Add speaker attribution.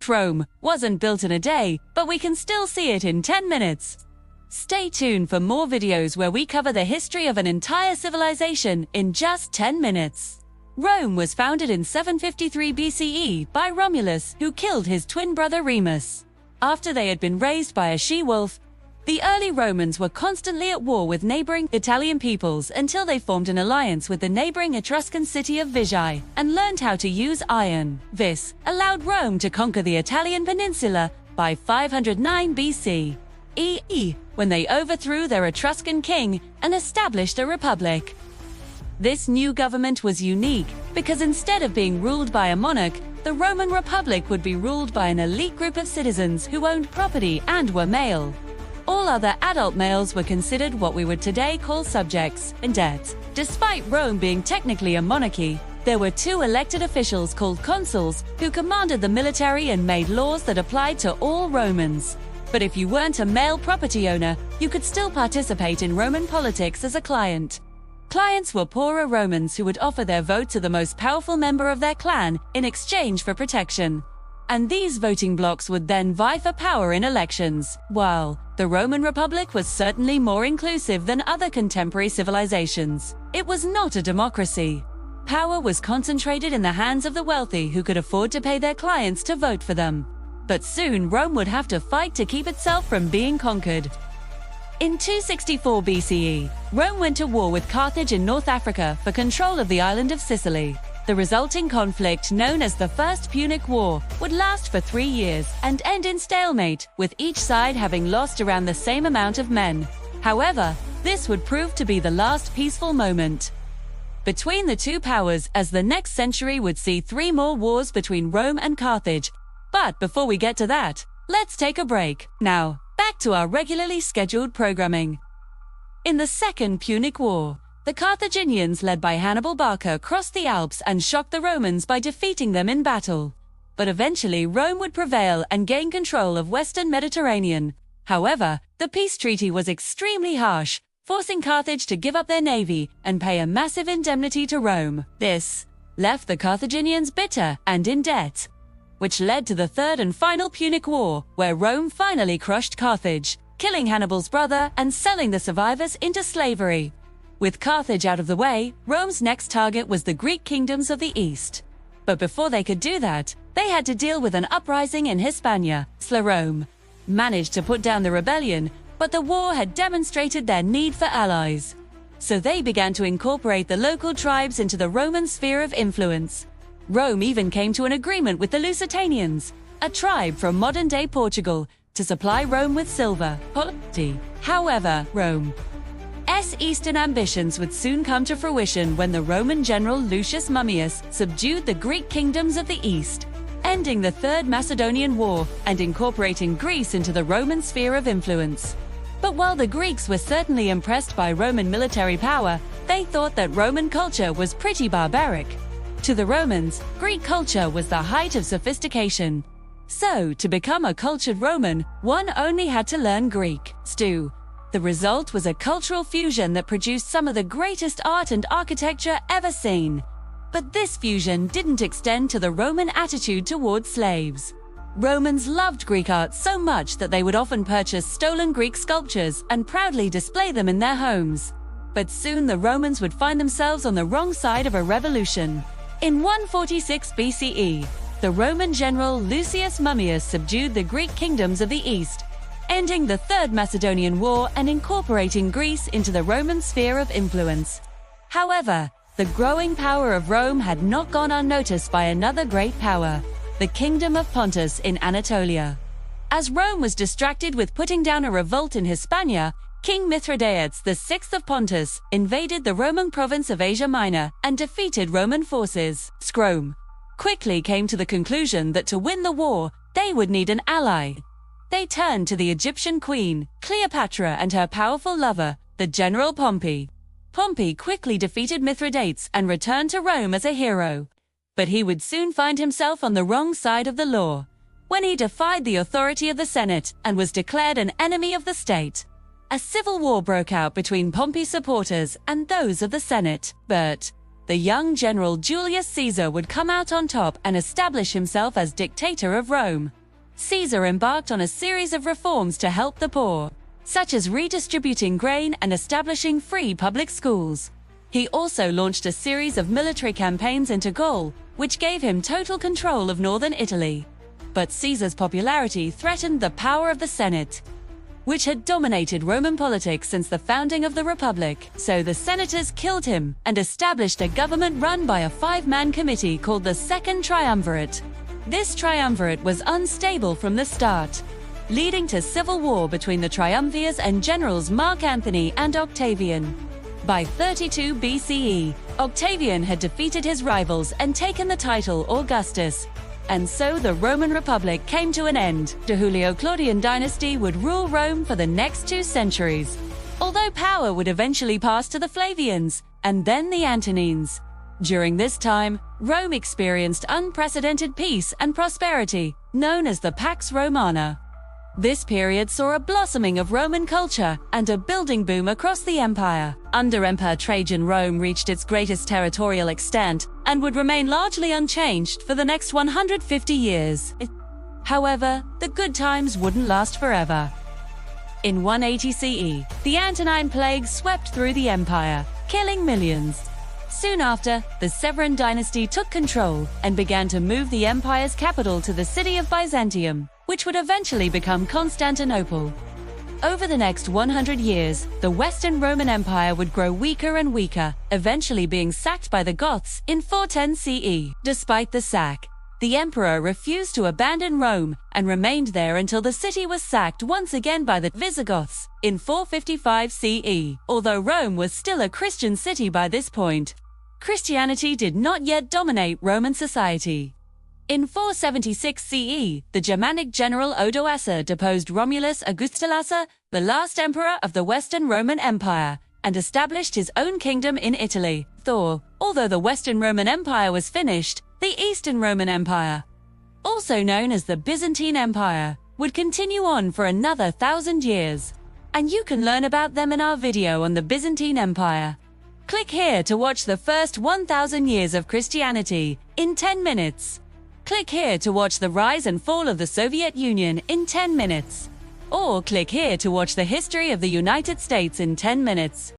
Speaker 1: Ancient Rome wasn't built in a day, but we can still see it in 10 minutes. Stay tuned for more videos where we cover the history of an entire civilization in just 10 minutes. Rome was founded in 753 BCE by Romulus, who killed his twin brother Remus. After they had been raised by a she-wolf, the early Romans were constantly at war with neighboring Italian peoples until they formed an alliance with the neighboring Etruscan city of Veii and learned how to use iron. This allowed Rome to conquer the Italian peninsula by 509 BC, when they overthrew their Etruscan king and established a republic. This new government was unique because instead of being ruled by a monarch, the Roman Republic would be ruled by an elite group of citizens who owned property and were male. All other adult males were considered what we would today call subjects and debt. Despite Rome being technically a monarchy, there were two elected officials called consuls who commanded the military and made laws that applied to all Romans. But if you weren't a male property owner, you could still participate in Roman politics as a client. Clients were poorer Romans who would offer their vote to the most powerful member of their clan in exchange for protection. And these voting blocks would then vie for power in elections. While the Roman Republic was certainly more inclusive than other contemporary civilizations, it was not a democracy. Power was concentrated in the hands of the wealthy who could afford to pay their clients to vote for them. But soon Rome would have to fight to keep itself from being conquered. In 264 BCE, Rome went to war with Carthage in North Africa for control of the island of Sicily. The resulting conflict, known as the First Punic War, would last for 3 years and end in stalemate, with each side having lost around the same amount of men. However, this would prove to be the last peaceful moment between the two powers, as the next century would see 3 more wars between Rome and Carthage. But before we get to that, let's take a break. Now, back to our regularly scheduled programming. In the Second Punic War, the Carthaginians, led by Hannibal Barca, crossed the Alps and shocked the Romans by defeating them in battle. But eventually Rome would prevail and gain control of Western Mediterranean. However, the peace treaty was extremely harsh, forcing Carthage to give up their navy and pay a massive indemnity to Rome. This left the Carthaginians bitter and in debt, which led to the Third and final Punic War, where Rome finally crushed Carthage, killing Hannibal's brother and selling the survivors into slavery. With Carthage out of the way, Rome's next target was the Greek kingdoms of the East. But before they could do that, they had to deal with an uprising in Hispania. Rome managed to put down the rebellion, but the war had demonstrated their need for allies. So they began to incorporate the local tribes into the Roman sphere of influence. Rome even came to an agreement with the Lusitanians, a tribe from modern-day Portugal, to supply Rome with silver. However, Rome's eastern ambitions would soon come to fruition when the Roman general Lucius Mummius subdued the Greek kingdoms of the East, ending the Third Macedonian War and incorporating Greece into the Roman sphere of influence. But while the Greeks were certainly impressed by Roman military power, they thought that Roman culture was pretty barbaric. To the Romans, Greek culture was the height of sophistication. So, to become a cultured Roman, one only had to learn Greek. The result was a cultural fusion that produced some of the greatest art and architecture ever seen. But this fusion didn't extend to the Roman attitude towards slaves. Romans loved Greek art so much that they would often purchase stolen Greek sculptures and proudly display them in their homes. But soon the Romans would find themselves on the wrong side of a revolution. In 146 BCE, the Roman general Lucius Mummius subdued the Greek kingdoms of the East, ending the Third Macedonian War and incorporating Greece into the Roman sphere of influence. However, the growing power of Rome had not gone unnoticed by another great power, the Kingdom of Pontus in Anatolia. As Rome was distracted with putting down a revolt in Hispania, King Mithridates VI of Pontus invaded the Roman province of Asia Minor and defeated Roman forces. Rome quickly came to the conclusion that to win the war, they would need an ally. They turned to the Egyptian queen, Cleopatra, and her powerful lover, the general Pompey. Pompey quickly defeated Mithridates and returned to Rome as a hero. But he would soon find himself on the wrong side of the law, when he defied the authority of the Senate and was declared an enemy of the state. A civil war broke out between Pompey's supporters and those of the Senate. But the young general Julius Caesar would come out on top and establish himself as dictator of Rome. Caesar embarked on a series of reforms to help the poor, such as redistributing grain and establishing free public schools. He also launched a series of military campaigns into Gaul, which gave him total control of northern Italy. But Caesar's popularity threatened the power of the Senate, which had dominated Roman politics since the founding of the Republic. So the senators killed him and established a government run by a five-man committee called the Second Triumvirate. This triumvirate was unstable from the start, leading to civil war between the triumvirs and generals Mark Antony and Octavian. By 32 BCE, Octavian had defeated his rivals and taken the title Augustus. And so the Roman Republic came to an end. The Julio-Claudian dynasty would rule Rome for the next 2 centuries, although power would eventually pass to the Flavians and then the Antonines. During this time, Rome experienced unprecedented peace and prosperity, known as the Pax Romana. This period saw a blossoming of Roman culture and a building boom across the empire. Under Emperor Trajan, Rome reached its greatest territorial extent and would remain largely unchanged for the next 150 years. However, the good times wouldn't last forever. In 180 CE, the Antonine Plague swept through the empire, killing millions. Soon after, the Severan dynasty took control and began to move the empire's capital to the city of Byzantium, which would eventually become Constantinople. Over the next 100 years, the Western Roman Empire would grow weaker and weaker, eventually being sacked by the Goths in 410 CE. Despite the sack, the emperor refused to abandon Rome and remained there until the city was sacked once again by the Visigoths in 455 CE. Although Rome was still a Christian city by this point, Christianity did not yet dominate Roman society. In 476 CE, the Germanic general Odoacer deposed Romulus Augustulassa, the last emperor of the Western Roman Empire, and established his own kingdom in Italy. Although the Western Roman Empire was finished, the Eastern Roman Empire, also known as the Byzantine Empire, would continue on for another 1,000 years. And you can learn about them in our video on the Byzantine Empire. Click here to watch the first 1,000 years of Christianity in 10 minutes. Click here to watch the rise and fall of the Soviet Union in 10 minutes. Or click here to watch the history of the United States in 10 minutes.